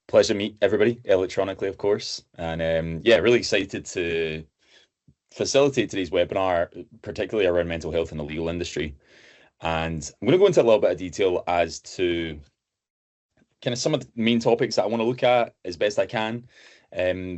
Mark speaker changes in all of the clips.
Speaker 1: Pleasure to meet everybody electronically, of course. And yeah, really excited to facilitate today's webinar, particularly around mental health in the legal industry. And I'm going to go into a little bit of detail as to kind of some of the main topics that I want to look at as best I can,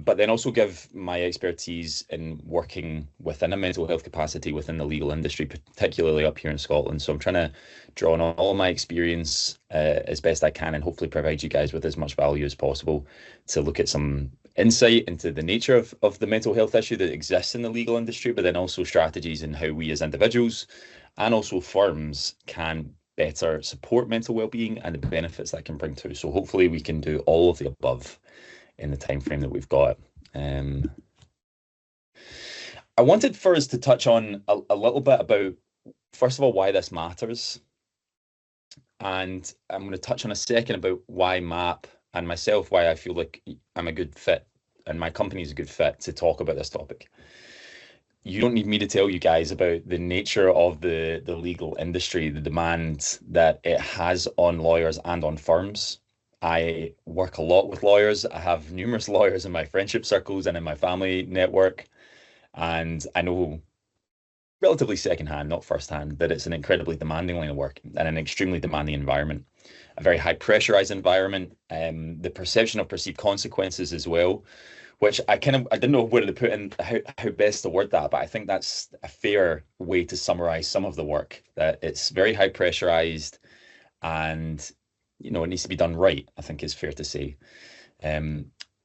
Speaker 1: but then also give my expertise in working within a mental health capacity within the legal industry, particularly up here in Scotland. So I'm trying to draw on all of my experience as best I can and hopefully provide you guys with as much value as possible to look at some insight into the nature of the mental health issue that exists in the legal industry, but then also strategies and how we as individuals and also firms can better support mental well-being and the benefits that can bring to. So hopefully we can do all of the above in the time frame that we've got. I wanted first to touch on a little bit about, first of all, why this matters. And I'm going to touch on a second about why MAPP and myself, why I feel like I'm a good fit and my company is a good fit to talk about this topic. You don't need me to tell you guys about the nature of the legal industry, the demand that it has on lawyers and on firms. I work a lot with lawyers. I have numerous lawyers in my friendship circles and in my family network. And I know relatively secondhand, not firsthand, that it's an incredibly demanding line of work and an extremely demanding environment, a very high pressurized environment, the perception of perceived consequences as well, which I didn't know where to put in, how best to word that, but I think that's a fair way to summarize some of the work, that it's very high pressurized and, it needs to be done right, I think is fair to say.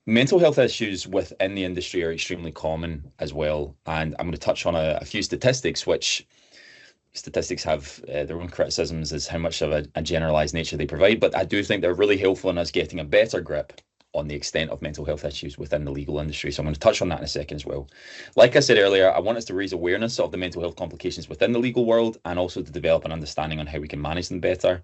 Speaker 1: Mental health issues within the industry are extremely common as well. And I'm going to touch on a few statistics, which statistics have their own criticisms as how much of a generalized nature they provide, but I do think they're really helpful in us getting a better grip on the extent of mental health issues within the legal industry. So I'm going to touch on that in a second as well. Like I said earlier, I want us to raise awareness of the mental health complications within the legal world and also to develop an understanding on how we can manage them better,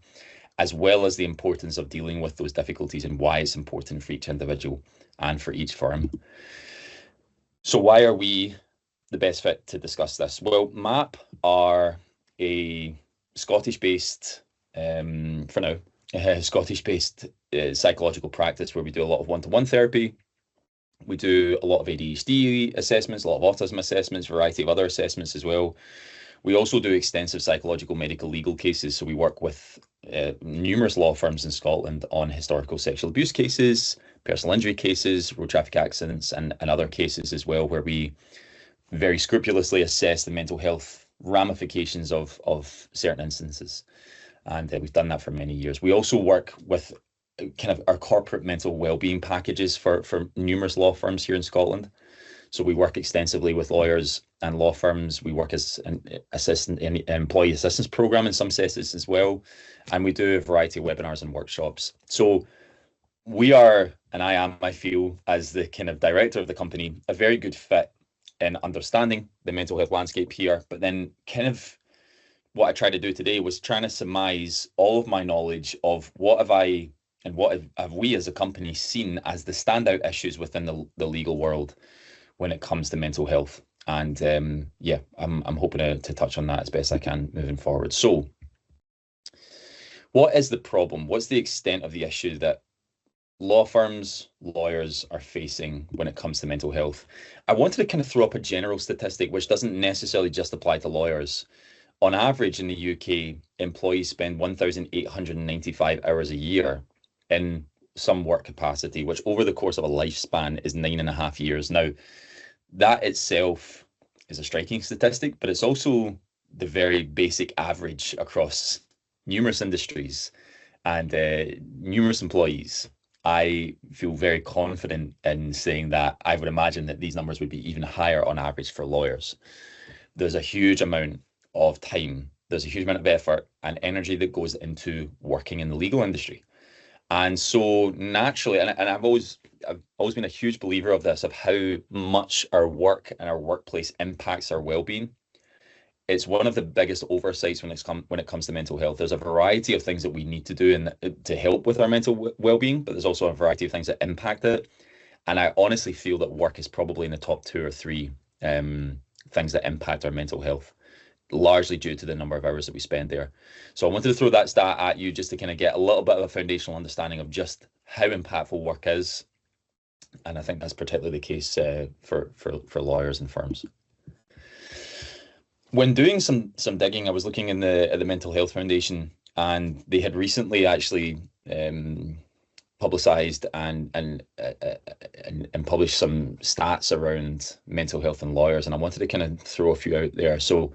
Speaker 1: as well as the importance of dealing with those difficulties and why it's important for each individual and for each firm. So why are we the best fit to discuss this? Well, MAPP are a Scottish-based, for now, Scottish-based psychological practice where we do a lot of one-to-one therapy. We do a lot of ADHD assessments, a lot of autism assessments, a variety of other assessments as well. We also do extensive psychological, medical, legal cases. So we work with numerous law firms in Scotland on historical sexual abuse cases, personal injury cases, road traffic accidents, and other cases as well, where we very scrupulously assess the mental health ramifications of certain instances. And we've done that for many years. We also work with kind of our corporate mental well-being packages for numerous law firms here in Scotland. So we work extensively with lawyers and law firms. We work as an employee assistance program in some cases as well. And we do a variety of webinars and workshops. So we are, and I feel, as the kind of director of the company, a very good fit in understanding the mental health landscape here. But then kind of what I tried to do today was trying to surmise all of my knowledge of what have I and what have we as a company seen as the standout issues within the legal world when it comes to mental health. And yeah, I'm hoping to touch on that as best I can moving forward. So what is the problem? What's the extent of the issue that law firms, lawyers are facing when it comes to mental health? I wanted to kind of throw up a general statistic, which doesn't necessarily just apply to lawyers. On average in the UK, employees spend 1,895 hours a year in some work capacity, which over the course of a lifespan is 9.5 years. Now, that itself is a striking statistic, but it's also the very basic average across numerous industries and numerous employees. I feel very confident in saying that I would imagine that these numbers would be even higher on average for lawyers. There's a huge amount of time, there's a huge amount of effort and energy that goes into working in the legal industry. And so naturally, and I've always been a huge believer of this, of how much our work and our workplace impacts our well-being. It's one of the biggest oversights when it comes to mental health. There's a variety of things that we need to do to help with our mental well-being, but there's also a variety of things that impact it. And I honestly feel that work is probably in the top 2 or 3 things that impact our mental health, largely due to the number of hours that we spend there. So I wanted to throw that stat at you just to kind of get a little bit of a foundational understanding of just how impactful work is, and I think that's particularly the case for lawyers and firms. When doing some digging, I was looking at the Mental Health Foundation, and they had recently actually publicized and published some stats around mental health and lawyers, and I wanted to kind of throw a few out there. So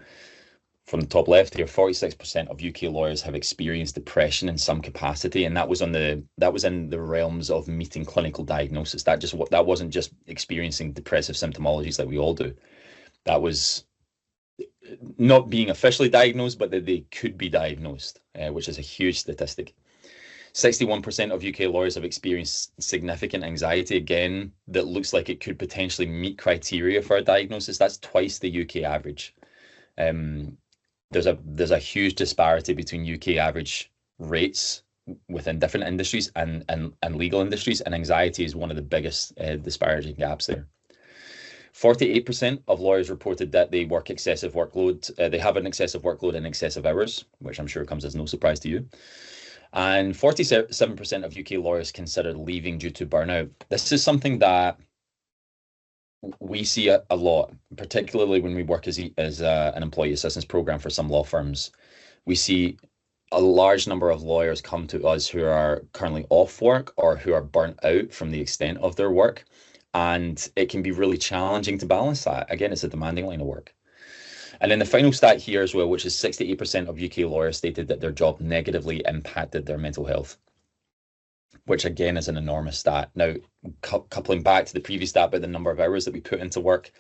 Speaker 1: from the top left here, 46% of UK lawyers have experienced depression in some capacity, and that was in the realms of meeting clinical diagnosis. That wasn't just experiencing depressive symptomologies like we all do. That was not being officially diagnosed, but that they could be diagnosed, which is a huge statistic. 61% of UK lawyers have experienced significant anxiety, again, that looks like it could potentially meet criteria for a diagnosis. That's twice the UK average. There's a huge disparity between UK average rates within different industries and legal industries, and anxiety is one of the biggest disparaging gaps there. 48% of lawyers reported that they work excessive workload. They have an excessive workload and excessive hours, which I'm sure comes as no surprise to you. And 47% of UK lawyers considered leaving due to burnout. This is something that we see a lot, particularly when we work as an employee assistance program for some law firms. We see a large number of lawyers come to us who are currently off work or who are burnt out from the extent of their work. And it can be really challenging to balance that. Again, it's a demanding line of work. And then the final stat here as well, which is 68% of UK lawyers stated that their job negatively impacted their mental health, which again is an enormous stat. Now, coupling back to the previous stat about the number of hours that we put into work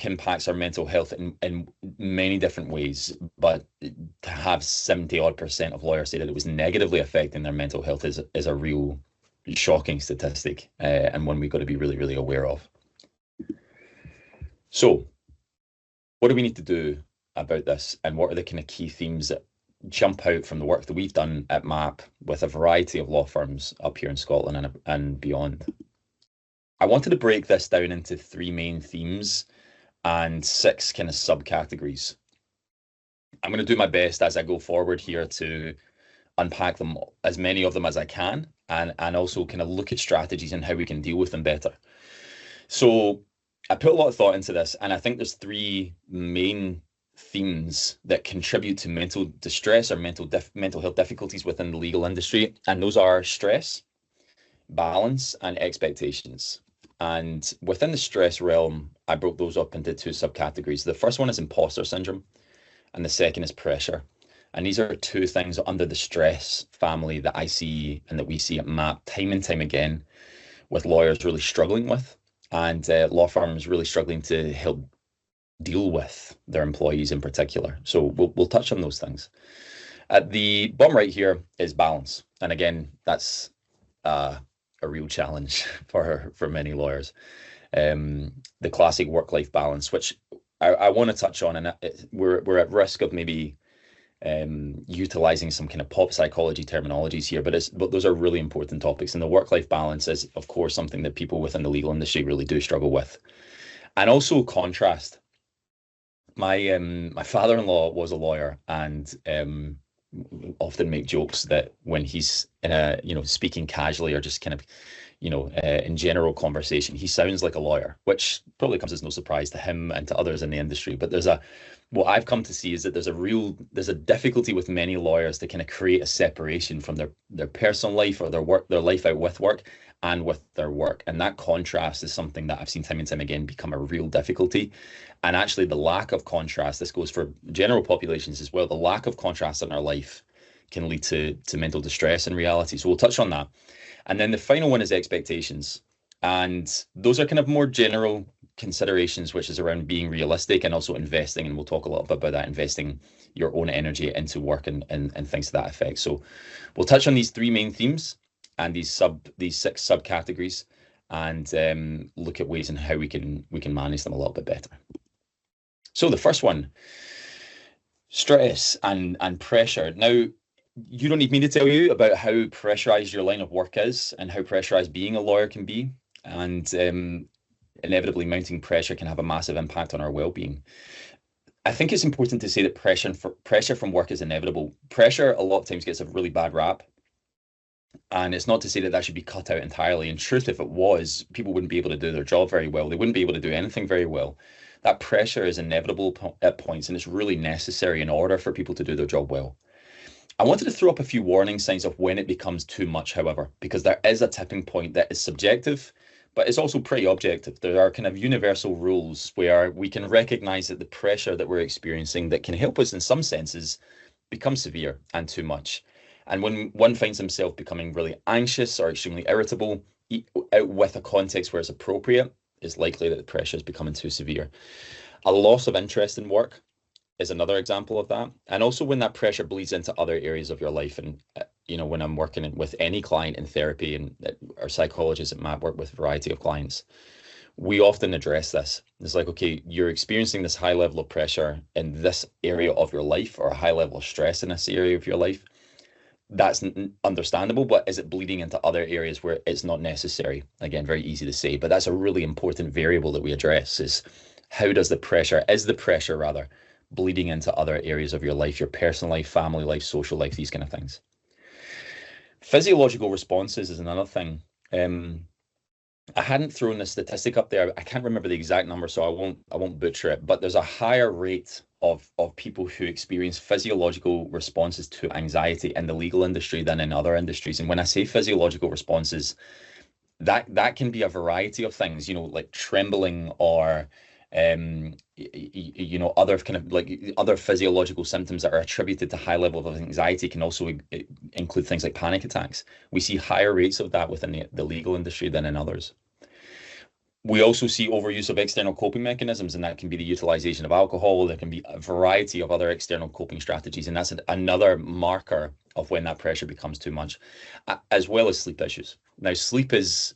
Speaker 1: impacts our mental health in many different ways, but to have 70-odd% of lawyers say that it was negatively affecting their mental health is a real shocking statistic, and one we've got to be really, really aware of. So what do we need to do about this, and what are the kind of key themes that jump out from the work that we've done at MAPP with a variety of law firms up here in Scotland and beyond? I wanted to break this down into 3 main themes and 6 kind of subcategories. I'm going to do my best as I go forward here to unpack them, as many of them as I can, and also kind of look at strategies and how we can deal with them better. So I put a lot of thought into this, and I think there's 3 main themes that contribute to mental distress or mental health difficulties within the legal industry, and those are stress, balance, and expectations. And within the stress realm, I broke those up into 2 subcategories. The first one is imposter syndrome, and the second is pressure. And these are 2 things under the stress family that I see and that we see at MAPP time and time again, with lawyers really struggling with, and law firms really struggling to help deal with their employees in particular. So we'll touch on those things. At the bottom right here is balance, and again, that's a real challenge for many lawyers. The classic work-life balance, which I want to touch on, and we're at risk of maybe utilizing some kind of pop psychology terminologies here, but those are really important topics. And the work-life balance is, of course, something that people within the legal industry really do struggle with. And also contrast. My father-in-law was a lawyer, and often make jokes that when he's in a speaking casually or just kind of in general conversation, he sounds like a lawyer, which probably comes as no surprise to him and to others in the industry. But what I've come to see is that there's a difficulty with many lawyers to kind of create a separation from their personal life or their life out with work and with their work. And that contrast is something that I've seen time and time again become a real difficulty. And actually the lack of contrast, this goes for general populations as well, the lack of contrast in our life can lead to mental distress in reality. So we'll touch on that. And then the final one is expectations. And those are kind of more general considerations, which is around being realistic and also investing. And we'll talk a lot about that, investing your own energy into work and things to that effect. So we'll touch on these 3 main themes and these 6 subcategories, and look at ways in how we can manage them a little bit better. So the first one, stress and pressure. Now, you don't need me to tell you about how pressurized your line of work is and how pressurized being a lawyer can be. And inevitably, mounting pressure can have a massive impact on our well-being. I think it's important to say that pressure from work is inevitable. Pressure a lot of times gets a really bad rap. And it's not to say that that should be cut out entirely. In truth, if it was, people wouldn't be able to do their job very well. They wouldn't be able to do anything very well. That pressure is inevitable at points, and it's really necessary in order for people to do their job well. I wanted to throw up a few warning signs of when it becomes too much, however, because there is a tipping point that is subjective, but it's also pretty objective. There are kind of universal rules where we can recognize that the pressure that we're experiencing that can help us in some senses become severe and too much. And when one finds himself becoming really anxious or extremely irritable, out with a context where it's appropriate, it's likely that the pressure is becoming too severe. A loss of interest in work is another example of that. And also when that pressure bleeds into other areas of your life. And, when I'm working with any client in therapy, and our psychologists at MAPP work with a variety of clients, we often address this. It's like, okay, you're experiencing this high level of pressure in this area of your life, or a high level of stress in this area of your life. That's understandable, but is it bleeding into other areas where it's not necessary? Again, very easy to say, but that's a really important variable that we address, is how does the pressure bleeding into other areas of your life, your personal life, family life, social life, these kind of things. Physiological responses is another thing. I hadn't thrown the statistic up there. I can't remember the exact number, so I won't butcher it, but there's a higher rate of people who experience physiological responses to anxiety in the legal industry than in other industries. And when I say physiological responses, that can be a variety of things, like trembling, or other kind of like other physiological symptoms that are attributed to high level of anxiety can also include things like panic attacks. We see higher rates of that within the legal industry than in others. We also see overuse of external coping mechanisms, and that can be the utilization of alcohol. There can be a variety of other external coping strategies, and that's another marker of when that pressure becomes too much, as well as sleep issues. Now, sleep is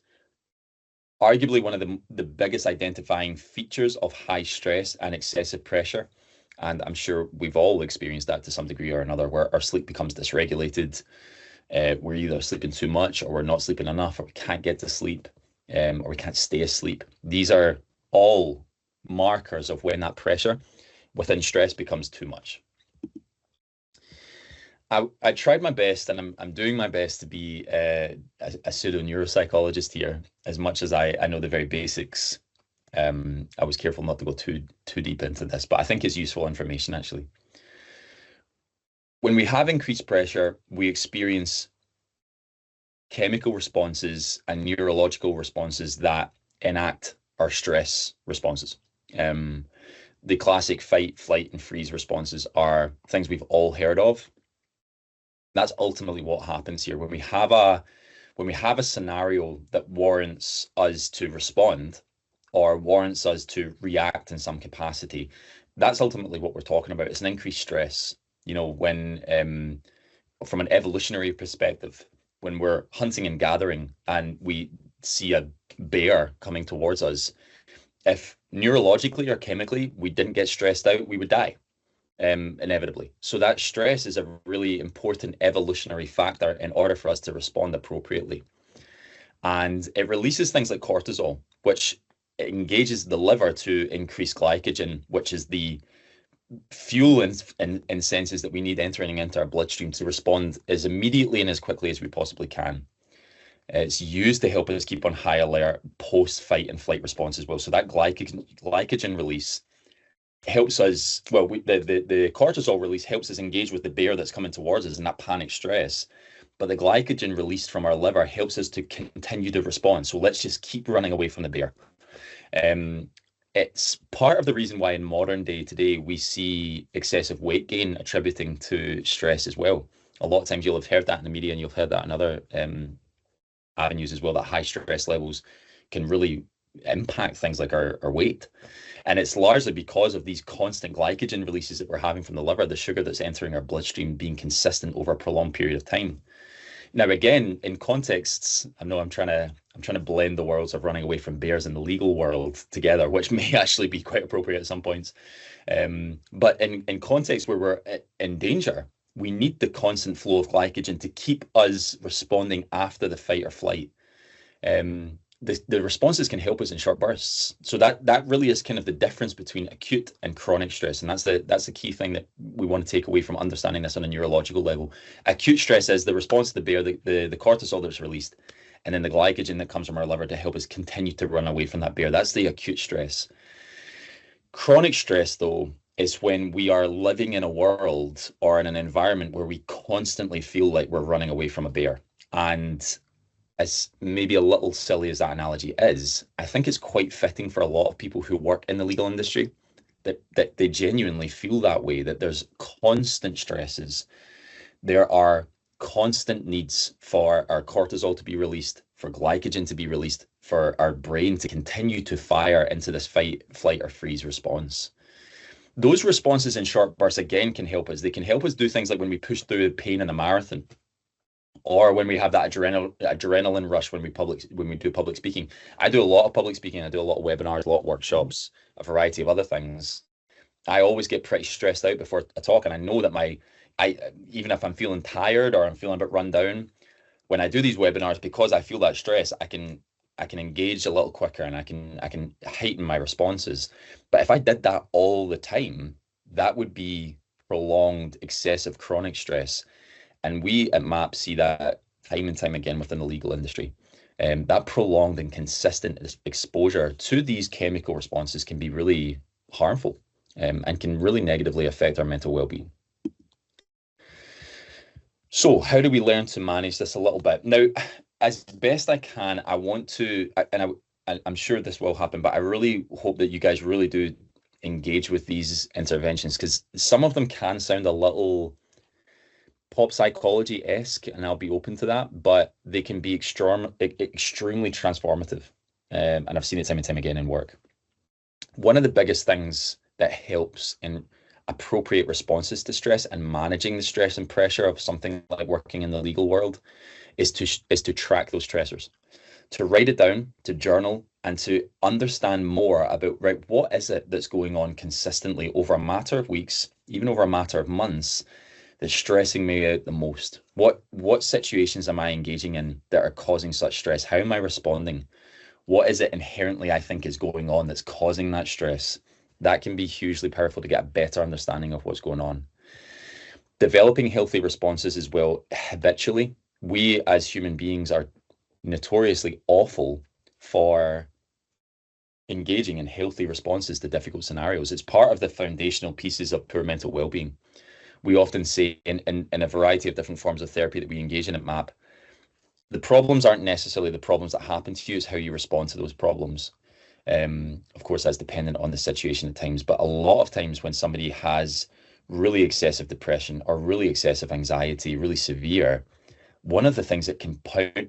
Speaker 1: arguably one of the biggest identifying features of high stress and excessive pressure. And I'm sure we've all experienced that to some degree or another, where our sleep becomes dysregulated. We're either sleeping too much, or we're not sleeping enough, or we can't get to sleep, or we can't stay asleep. These are all markers of when that pressure within stress becomes too much. I tried my best, and I'm doing my best to be a pseudo neuropsychologist here, as much as I know the very basics. I was careful not to go too deep into this, but I think it's useful information actually. When we have increased pressure, we experience chemical responses and neurological responses that enact our stress responses. The classic fight, flight, and freeze responses are things we've all heard of. That's ultimately what happens here. When we have a scenario that warrants us to respond, or warrants us to react in some capacity, that's ultimately what we're talking about. It's an increased stress. When from an evolutionary perspective, when we're hunting and gathering and we see a bear coming towards us, if neurologically or chemically we didn't get stressed out, we would die. Inevitably. So that stress is a really important evolutionary factor in order for us to respond appropriately. And it releases things like cortisol, which engages the liver to increase glycogen, which is the fuel in senses that we need entering into our bloodstream to respond as immediately and as quickly as we possibly can. It's used to help us keep on high alert post fight and flight response as well. So that glycogen release helps us, the cortisol release helps us engage with the bear that's coming towards us in that panic stress, but the glycogen released from our liver helps us to continue to respond. So let's just keep running away from the bear. It's part of the reason why in modern day today we see excessive weight gain attributing to stress as well. A lot of times you'll have heard that in the media, and you'll have heard that in other avenues as well, that high stress levels can really impact things like our weight. And it's largely because of these constant glycogen releases that we're having from the liver, the sugar that's entering our bloodstream being consistent over a prolonged period of time. Now, again, in contexts, I know I'm trying to blend the worlds of running away from bears and the legal world together, which may actually be quite appropriate at some points. But in contexts where we're in danger, we need the constant flow of glycogen to keep us responding after the fight or flight. the responses can help us in short bursts. So that really is kind of the difference between acute and chronic stress. And that's the key thing that we want to take away from understanding this on a neurological level. Acute stress is the response to the bear, the cortisol that's released, and then the glycogen that comes from our liver to help us continue to run away from that bear. That's the acute stress. Chronic stress, though, is when we are living in a world or in an environment where we constantly feel like we're running away from a bear. And as maybe a little silly as that analogy is, I think it's quite fitting for a lot of people who work in the legal industry that they genuinely feel that way, that there's constant stresses. There are constant needs for our cortisol to be released, for glycogen to be released, for our brain to continue to fire into this fight, flight, or freeze response. Those responses in short bursts, again, can help us. They can help us do things like when we push through pain in a marathon, or when we have that adrenaline rush when we do public speaking. I do a lot of public speaking. I do a lot of webinars, a lot of workshops, a variety of other things. I always get pretty stressed out before a talk, and I know that even if I'm feeling tired or I'm feeling a bit run down, when I do these webinars, because I feel that stress, I can engage a little quicker, and I can heighten my responses. But if I did that all the time, that would be prolonged, excessive, chronic stress. And we at MAPP see that time and time again within the legal industry. That prolonged and consistent exposure to these chemical responses can be really harmful, and can really negatively affect our mental well-being. So how do we learn to manage this a little bit? Now, as best I can, I want to, and I'm sure this will happen, but I really hope that you guys really do engage with these interventions, because some of them can sound a little pop psychology-esque, and I'll be open to that, but they can be extremely transformative. And I've seen it time and time again in work. One of the biggest things that helps in appropriate responses to stress and managing the stress and pressure of something like working in the legal world is to track those stressors, to write it down, to journal, and to understand more about, right, what is it that's going on consistently over a matter of weeks, even over a matter of months, that's stressing me out the most? What situations am I engaging in that are causing such stress? How am I responding? What is it inherently I think is going on that's causing that stress? That can be hugely powerful to get a better understanding of what's going on. Developing healthy responses as well habitually. We as human beings are notoriously awful for engaging in healthy responses to difficult scenarios. It's part of the foundational pieces of poor mental well-being. We often say in a variety of different forms of therapy that we engage in at MAPP, the problems aren't necessarily the problems that happen to you, it's how you respond to those problems. Of course, that's dependent on the situation at times, but a lot of times when somebody has really excessive depression or really excessive anxiety, really severe, one of the things that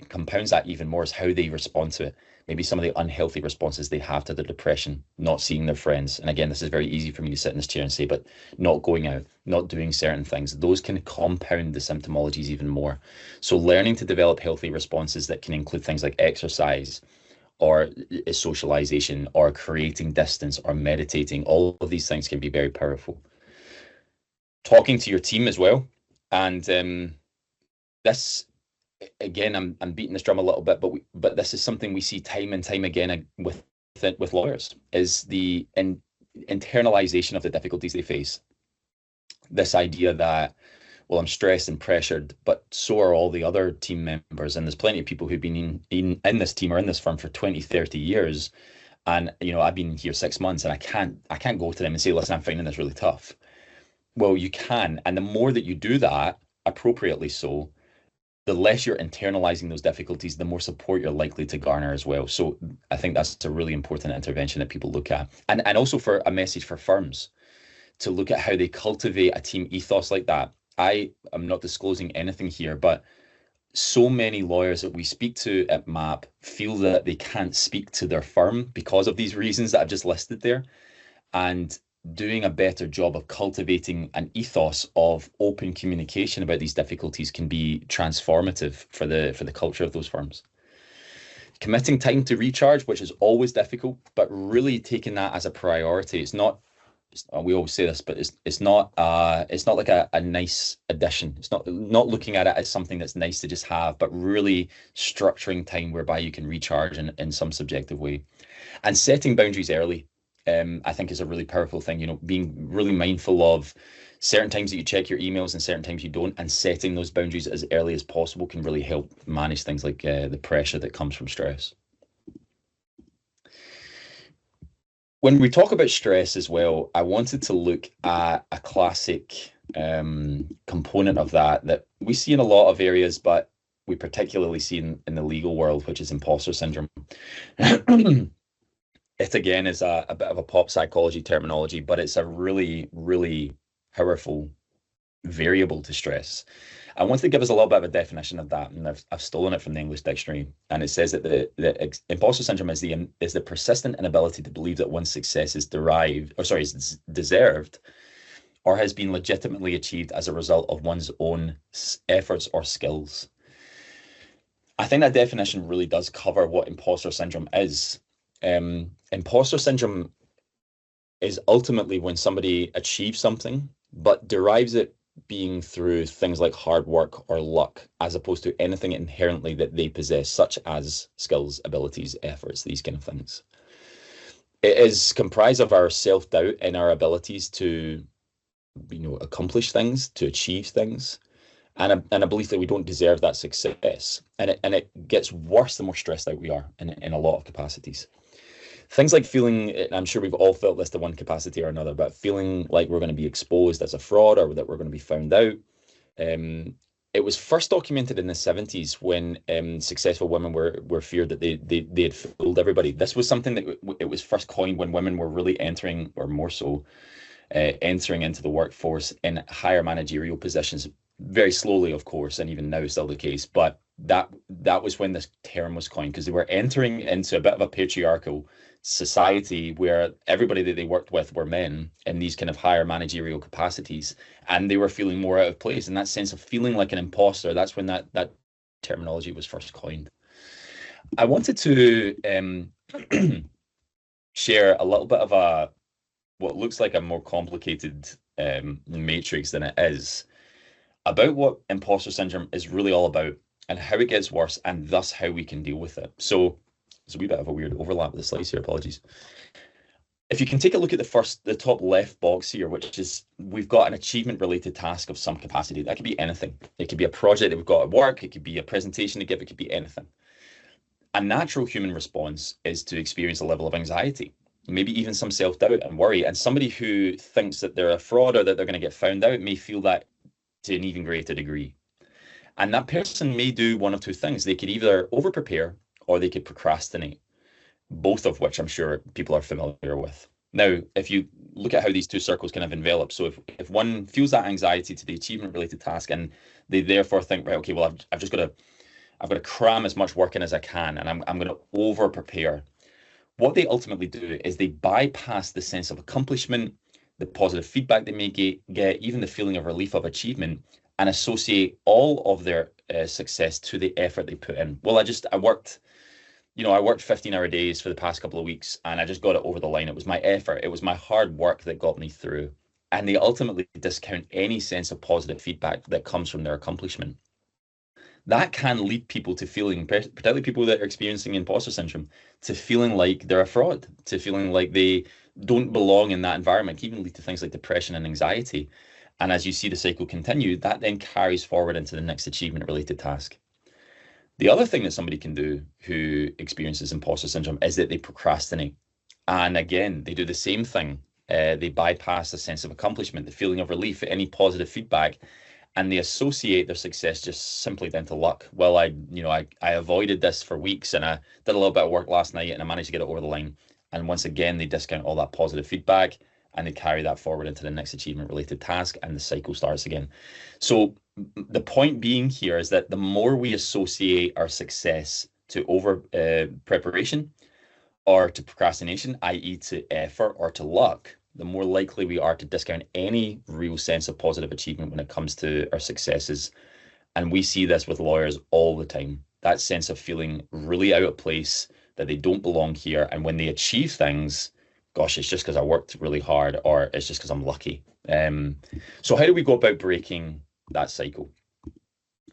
Speaker 1: compounds that even more is how they respond to it. Maybe some of the unhealthy responses they have to the depression, not seeing their friends. And again, this is very easy for me to sit in this chair and say, but not going out, not doing certain things, those can compound the symptomologies even more. So learning to develop healthy responses that can include things like exercise or socialization or creating distance or meditating, all of these things can be very powerful. Talking to your team as well. And this, again, I'm beating this drum a little bit, but this is something we see time and time again with lawyers, is the internalization of the difficulties they face. This idea that, well, I'm stressed and pressured, but so are all the other team members. And there's plenty of people who've been in this team or in this firm for 20, 30 years. And, I've been here 6 months and I can't go to them and say, listen, I'm finding this really tough. Well, you can. And the more that you do that, appropriately so, the less you're internalizing those difficulties, the more support you're likely to garner as well. So I think that's a really important intervention that people look at. And also for a message for firms to look at how they cultivate a team ethos like that. I am not disclosing anything here, but so many lawyers that we speak to at MAPP feel that they can't speak to their firm because of these reasons that I've just listed there. And doing a better job of cultivating an ethos of open communication about these difficulties can be transformative for the culture of those firms. Committing time to recharge, which is always difficult, but really taking that as a priority. It's not we always say this, but it's not like a nice addition. It's not looking at it as something that's nice to just have, but really structuring time whereby you can recharge in some subjective way. And setting boundaries early, I think, is a really powerful thing. You know, being really mindful of certain times that you check your emails and certain times you don't, and setting those boundaries as early as possible can really help manage things like the pressure that comes from stress. When we talk about stress as well, I wanted to look at a classic component of that we see in a lot of areas, but we particularly see in the legal world, which is imposter syndrome. It again is a bit of a pop psychology terminology, but it's a really, really powerful variable to stress. I want to give us a little bit of a definition of that, and I've stolen it from the English dictionary, and it says that the imposter syndrome is the persistent inability to believe that one's success is is deserved, or has been legitimately achieved as a result of one's own efforts or skills. I think that definition really does cover what imposter syndrome is. Imposter syndrome is ultimately when somebody achieves something, but derives it being through things like hard work or luck, as opposed to anything inherently that they possess, such as skills, abilities, efforts, these kind of things. It is comprised of our self-doubt in our abilities to, accomplish things, to achieve things, and a belief that we don't deserve that success. And it gets worse the more stressed out we are in a lot of capacities. Things like feeling, I'm sure we've all felt this to one capacity or another, but feeling like we're going to be exposed as a fraud, or that we're going to be found out. It was first documented in the 70s when successful women were feared that they had fooled everybody. This was something that it was first coined when women were really entering, or more so, entering into the workforce in higher managerial positions, very slowly, of course, and even now still the case. But that was when this term was coined, because they were entering into a bit of a patriarchal society where everybody that they worked with were men in these kind of higher managerial capacities, and they were feeling more out of place. And that sense of feeling like an imposter, that's when that terminology was first coined. I wanted to share a little bit of what looks like a more complicated matrix than it is, about what imposter syndrome is really all about, and how it gets worse, and thus how we can deal with it. So there's a wee bit of a weird overlap with the slides here, apologies. If you can take a look at the top left box here, which is, we've got an achievement related task of some capacity. That could be anything. It could be a project that we've got at work, it could be a presentation to give, it could be anything. A natural human response is to experience a level of anxiety, maybe even some self-doubt and worry. And somebody who thinks that they're a fraud or that they're going to get found out may feel that to an even greater degree. And that person may do one of two things. They could either over-prepare or they could procrastinate, both of which I'm sure people are familiar with. Now, if you look at how these two circles kind of envelop, so if one feels that anxiety to the achievement-related task, and they therefore think, right, okay, well, I've got to cram as much work in as I can, and I'm going to over-prepare. What they ultimately do is they bypass the sense of accomplishment, the positive feedback they may get, even the feeling of relief of achievement, and associate all of their success to the effort they put in. Well, I worked 15-hour days for the past couple of weeks, and I just got it over the line. It was my effort. It was my hard work that got me through. And they ultimately discount any sense of positive feedback that comes from their accomplishment. That can lead people to feeling, particularly people that are experiencing imposter syndrome, to feeling like they're a fraud, to feeling like they don't belong in that environment. It can even lead to things like depression and anxiety. And as you see the cycle continue, that then carries forward into the next achievement-related task. The other thing that somebody can do who experiences imposter syndrome is that they procrastinate. And again, they do the same thing. They bypass the sense of accomplishment, the feeling of relief, any positive feedback, and they associate their success just simply down to luck. Well, I avoided this for weeks, and I did a little bit of work last night, and I managed to get it over the line. And once again, they discount all that positive feedback, and they carry that forward into the next achievement-related task, and the cycle starts again. So the point being here is that the more we associate our success to over preparation or to procrastination, i.e. to effort or to luck, the more likely we are to discount any real sense of positive achievement when it comes to our successes. And we see this with lawyers all the time, that sense of feeling really out of place, that they don't belong here. And when they achieve things, gosh, it's just because I worked really hard, or it's just because I'm lucky. So how do we go about breaking that cycle?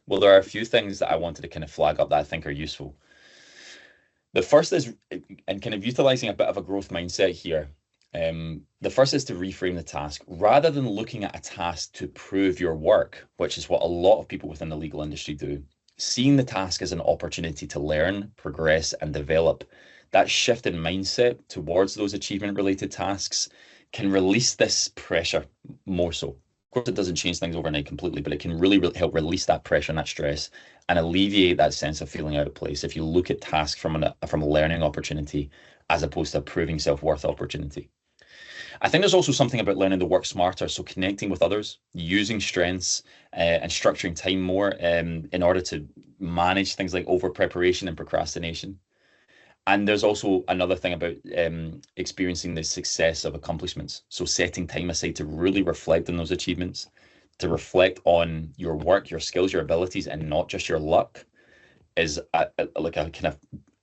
Speaker 1: Well, there are a few things that I wanted to kind of flag up that I think are useful. The first is, and kind of utilizing a bit of a growth mindset here. The first is to reframe the task. Rather than looking at a task to prove your work, which is what a lot of people within the legal industry do, seeing the task as an opportunity to learn, progress, and develop, that shift in mindset towards those achievement-related tasks can release this pressure more so. Of course, it doesn't change things overnight completely, but it can really help release that pressure and that stress and alleviate that sense of feeling out of place if you look at tasks from a learning opportunity as opposed to a proving self-worth opportunity. I think there's also something about learning to work smarter, so connecting with others, using strengths, and structuring time more in order to manage things like over preparation and procrastination. And there's also another thing about experiencing the success of accomplishments. So setting time aside to really reflect on those achievements, to reflect on your work, your skills, your abilities, and not just your luck, is like a kind of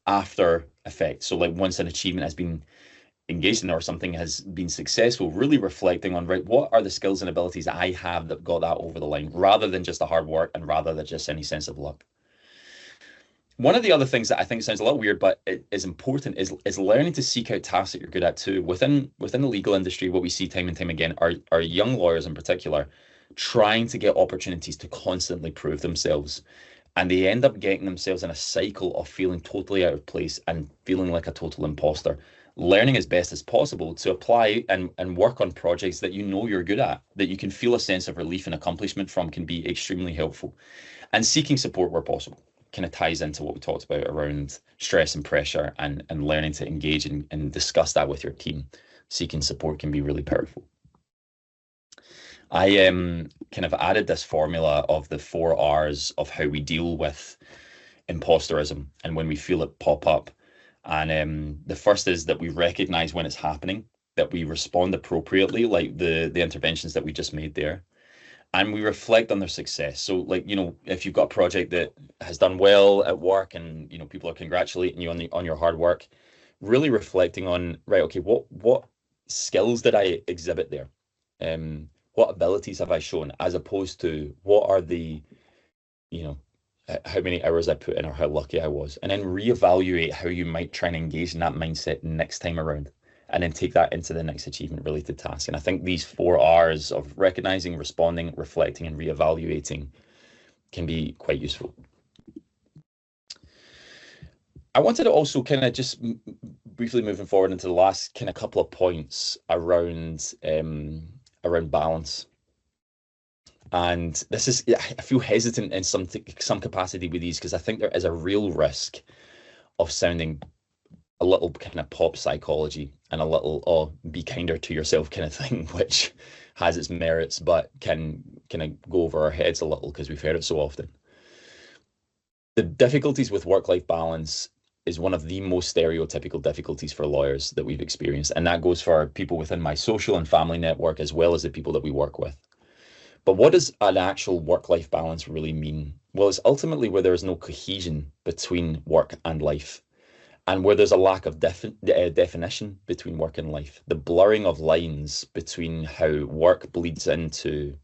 Speaker 1: after effect. So like once an achievement has been engaged in or something has been successful, really reflecting on, right, what are the skills and abilities I have that got that over the line, rather than just the hard work and rather than just any sense of luck. One of the other things that I think sounds a little weird, but it is important, is learning to seek out tasks that you're good at too. Within the legal industry, what we see time and time again are young lawyers in particular trying to get opportunities to constantly prove themselves. And they end up getting themselves in a cycle of feeling totally out of place and feeling like a total imposter. Learning as best as possible to apply and work on projects that you know you're good at, that you can feel a sense of relief and accomplishment from, can be extremely helpful. And seeking support where possible kind of ties into what we talked about around stress and pressure, and learning to engage and discuss that with your team. Seeking support can be really powerful. I kind of added this formula of the 4 R's of how we deal with imposterism and when we feel it pop up. And the first is that we recognize when it's happening, that we respond appropriately, like the interventions that we just made there, and we reflect on their success. So like, if you've got a project that has done well at work and, people are congratulating you on your hard work, really reflecting on, right, okay, what skills did I exhibit there? What abilities have I shown, as opposed to what are the, how many hours I put in or how lucky I was, and then reevaluate how you might try and engage in that mindset next time around, and then take that into the next achievement related task. And I think these 4 R's of recognizing, responding, reflecting, and reevaluating can be quite useful. I wanted to also kind of just briefly moving forward into the last kind of couple of points around balance. And this is, I feel hesitant in some capacity with these, because I think there is a real risk of sounding a little kind of pop psychology and a little, be kinder to yourself kind of thing, which has its merits, but can kind of go over our heads a little because we've heard it so often. The difficulties with work-life balance is one of the most stereotypical difficulties for lawyers that we've experienced. And that goes for people within my social and family network, as well as the people that we work with. But what does an actual work-life balance really mean? Well, it's ultimately where there is no cohesion between work and life, and where there's a lack of definition between work and life. The blurring of lines between how work bleeds into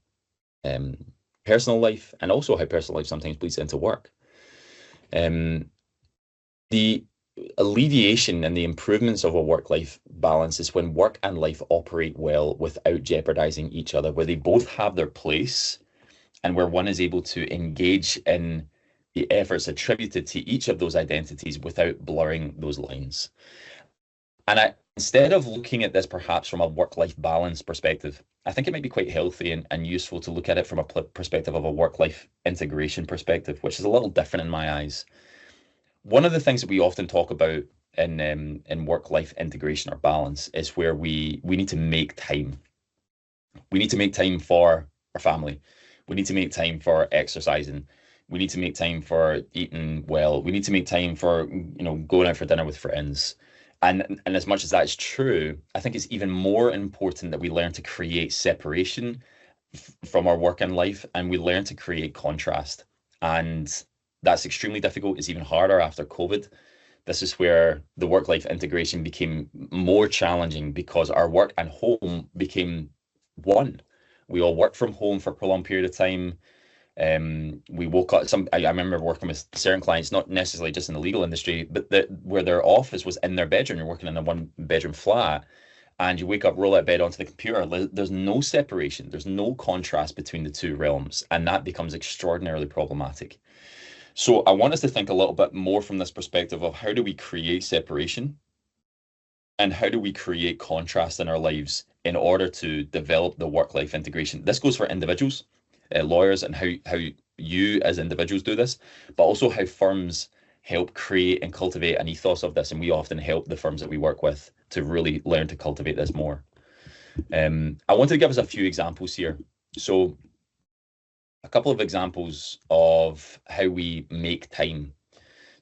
Speaker 1: personal life, and also how personal life sometimes bleeds into work. The alleviation and the improvements of a work-life balance is when work and life operate well without jeopardizing each other, where they both have their place, and where one is able to engage in the efforts attributed to each of those identities without blurring those lines. And instead of looking at this perhaps from a work-life balance perspective, I think it might be quite healthy and useful to look at it from a perspective of a work-life integration perspective, which is a little different in my eyes. One of the things that we often talk about in work-life integration or balance is where we need to make time. We need to make time for our family. We need to make time for exercising. We need to make time for eating well. We need to make time for, going out for dinner with friends. And as much as that is true, I think it's even more important that we learn to create separation from our work and life, and we learn to create contrast. And that's extremely difficult. It's even harder after COVID, This is where the work-life integration became more challenging because our work and home became one. We all worked from home for a prolonged period of time. We woke up. I remember working with certain clients, not necessarily just in the legal industry, but where their office was in their bedroom. You're working in a one-bedroom flat, and you wake up, roll out of bed onto the computer. There's no separation. There's no contrast between the two realms, and that becomes extraordinarily problematic. So I want us to think a little bit more from this perspective of how do we create separation and how do we create contrast in our lives in order to develop the work-life integration. This goes for individuals, lawyers, and how you as individuals do this, but also how firms help create and cultivate an ethos of this. And we often help the firms that we work with to really learn to cultivate this more. I want to give us a few examples here. So a couple of examples of how we make time.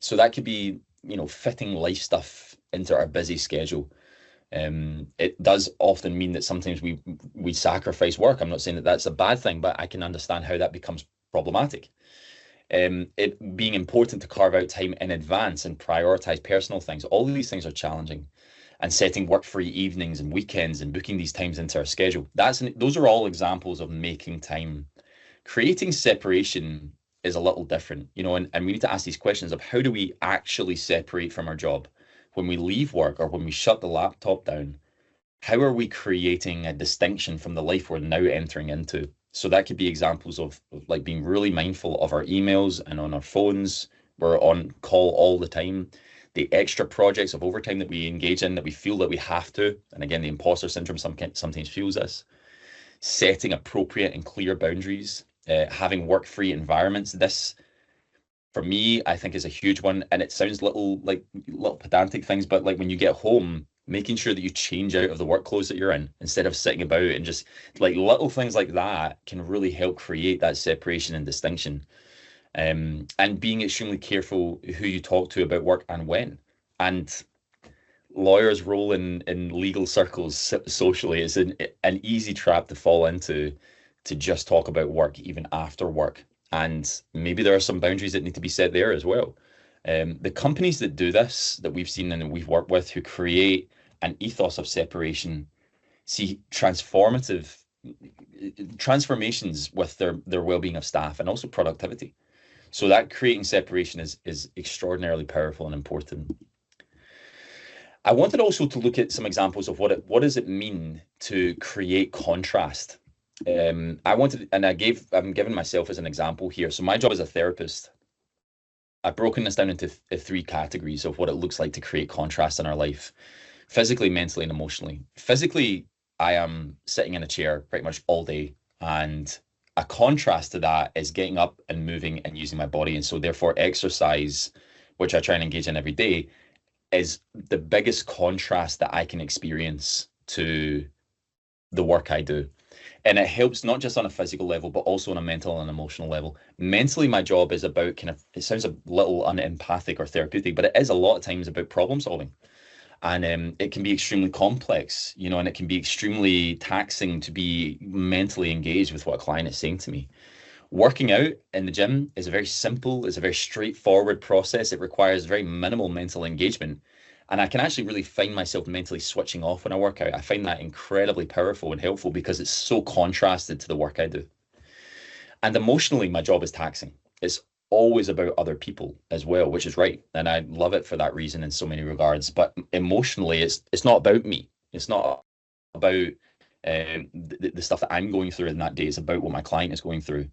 Speaker 1: So that could be, fitting life stuff into our busy schedule. It does often mean that sometimes we sacrifice work. I'm not saying that that's a bad thing, but I can understand how that becomes problematic. It being important to carve out time in advance and prioritize personal things. All of these things are challenging. And setting work-free evenings and weekends and booking these times into our schedule. Those are all examples of making time. Creating separation is a little different, and we need to ask these questions of how do we actually separate from our job? When we leave work or when we shut the laptop down, how are we creating a distinction from the life we're now entering into? So that could be examples of like being really mindful of our emails and on our phones. We're on call all the time. The extra projects of overtime that we engage in that we feel that we have to. And again, the imposter syndrome sometimes fuels this. Setting appropriate and clear boundaries, having work-free environments. This, for me, I think is a huge one. And it sounds little pedantic things, but like when you get home, making sure that you change out of the work clothes that you're in instead of sitting about, and just like little things like that can really help create that separation and distinction. And being extremely careful who you talk to about work and when. And lawyers' role in legal circles socially is an easy trap to fall into, to just talk about work even after work. And maybe there are some boundaries that need to be set there as well. The companies that do this, that we've seen and we've worked with, who create an ethos of separation, see transformations with their well-being of staff and also productivity. So that creating separation is extraordinarily powerful and important. I wanted also to look at some examples of what does it mean to create contrast. I'm giving myself as an example here. So my job as a therapist, I've broken this down into three categories of what it looks like to create contrast in our life: physically, mentally, and emotionally. Physically, I am sitting in a chair pretty much all day, and a contrast to that is getting up and moving and using my body. And so therefore exercise, which I try and engage in every day, is the biggest contrast that I can experience to the work I do. And it helps not just on a physical level, but also on a mental and emotional level. Mentally, my job is about it sounds a little unempathic or therapeutic, but it is a lot of times about problem solving. And it can be extremely complex, and it can be extremely taxing to be mentally engaged with what a client is saying to me. Working out in the gym is a very straightforward process. It requires very minimal mental engagement. And I can actually really find myself mentally switching off when I work out. I find that incredibly powerful and helpful because it's so contrasted to the work I do. And emotionally, my job is taxing. It's always about other people as well, which is right. And I love it for that reason in so many regards. But emotionally, it's not about me. It's not about the stuff that I'm going through in that day. It's about what my client is going through.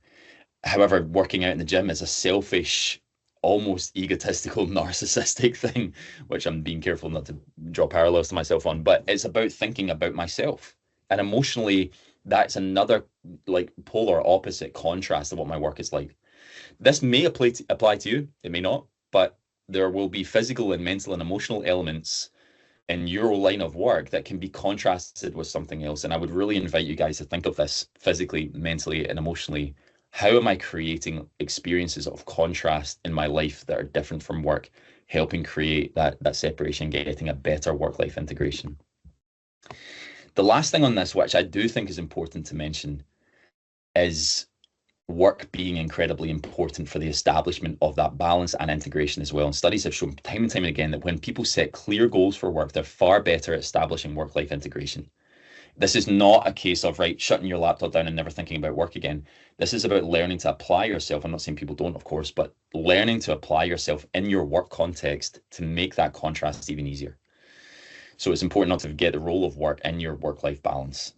Speaker 1: However, working out in the gym is a selfish, almost egotistical, narcissistic thing, which I'm being careful not to draw parallels to myself on, but it's about thinking about myself. And emotionally, that's another like polar opposite contrast of what my work is like. This may apply to you, it may not, but there will be physical and mental and emotional elements in your line of work that can be contrasted with something else. And I would really invite you guys to think of this physically, mentally, and emotionally. How am I creating experiences of contrast in my life that are different from work, helping create that separation, getting a better work-life integration? The last thing on this, which I do think is important to mention, is work being incredibly important for the establishment of that balance and integration as well. And studies have shown time and time again that when people set clear goals for work, they're far better at establishing work-life integration. This is not a case of, right, shutting your laptop down and never thinking about work again. This is about learning to apply yourself. I'm not saying people don't, of course, but learning to apply yourself in your work context to make that contrast even easier. So it's important not to forget the role of work in your work-life balance.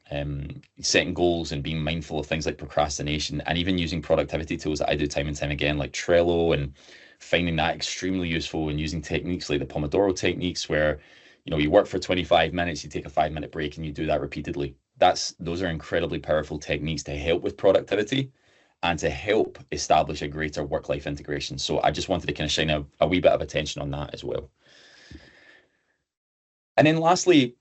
Speaker 1: Setting goals and being mindful of things like procrastination, and even using productivity tools that I do time and time again, like Trello, and finding that extremely useful, and using techniques like the Pomodoro techniques, where you work for 25 minutes, you take a 5-minute break, and you do that repeatedly. Those are incredibly powerful techniques to help with productivity and to help establish a greater work-life integration. So I just wanted to kind of shine a wee bit of attention on that as well. And then lastly,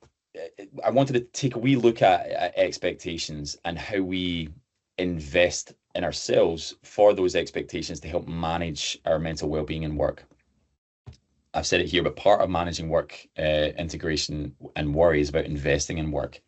Speaker 1: I wanted to take a wee look at expectations and how we invest in ourselves for those expectations to help manage our mental well-being and work. I've said it here, but part of managing work integration and worry is about investing in work.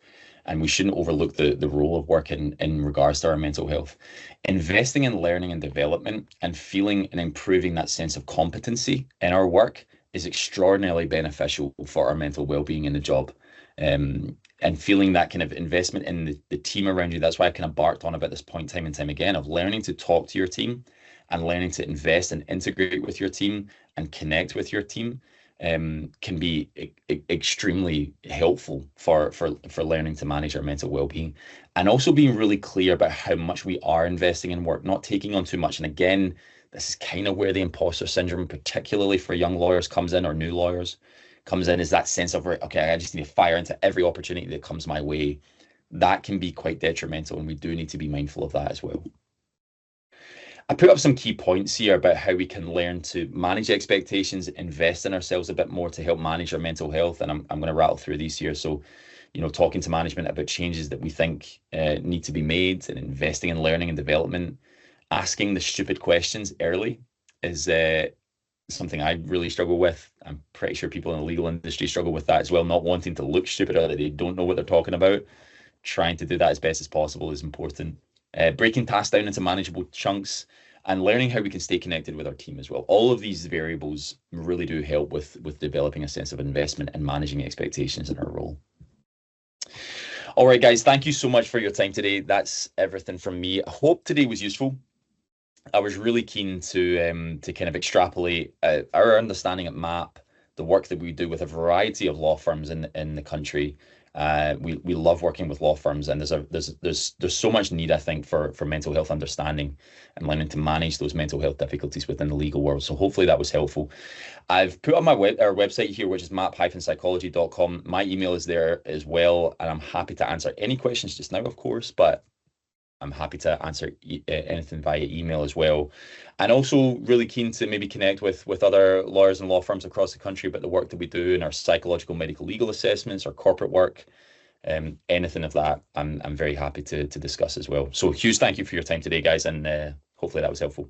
Speaker 1: And we shouldn't overlook the role of work in regards to our mental health. Investing in learning and development and feeling and improving that sense of competency in our work is extraordinarily beneficial for our mental well-being in the job. And feeling that kind of investment in the team around you. That's why I kind of barked on about this point time and time again, of learning to talk to your team and learning to invest and integrate with your team and connect with your team can be extremely helpful for learning to manage our mental well-being, and also being really clear about how much we are investing in work, not taking on too much. And again, this is kind of where the imposter syndrome, particularly for young lawyers, comes in, or new lawyers comes in, is that sense of, okay, I just need to fire into every opportunity that comes my way. That can be quite detrimental, and we do need to be mindful of that as well. I put up some key points here about how we can learn to manage expectations, invest in ourselves a bit more to help manage our mental health. And I'm going to rattle through these here. So, talking to management about changes that we think need to be made, and investing in learning and development. Asking the stupid questions early is something I really struggle with. I'm pretty sure people in the legal industry struggle with that as well, not wanting to look stupid or that they don't know what they're talking about. Trying to do that as best as possible is important. Breaking tasks down into manageable chunks, and learning how we can stay connected with our team as well. All of these variables really do help with developing a sense of investment and managing expectations in our role. All right, guys, thank you so much for your time today. That's everything from me. I hope today was useful. I was really keen to kind of extrapolate our understanding at MAPP, the work that we do with a variety of law firms in the country. We love working with law firms, and there's so much need, I think, for mental health understanding and learning to manage those mental health difficulties within the legal world. So hopefully that was helpful. I've put on our website here, which is mapp-psychology.com. My email is there as well, and I'm happy to answer any questions just now, of course, but I'm happy to answer anything via email as well. And also really keen to maybe connect with other lawyers and law firms across the country about the work that we do in our psychological, medical, legal assessments, our corporate work, anything of that. I'm very happy to discuss as well. So huge thank you for your time today, guys, and hopefully that was helpful.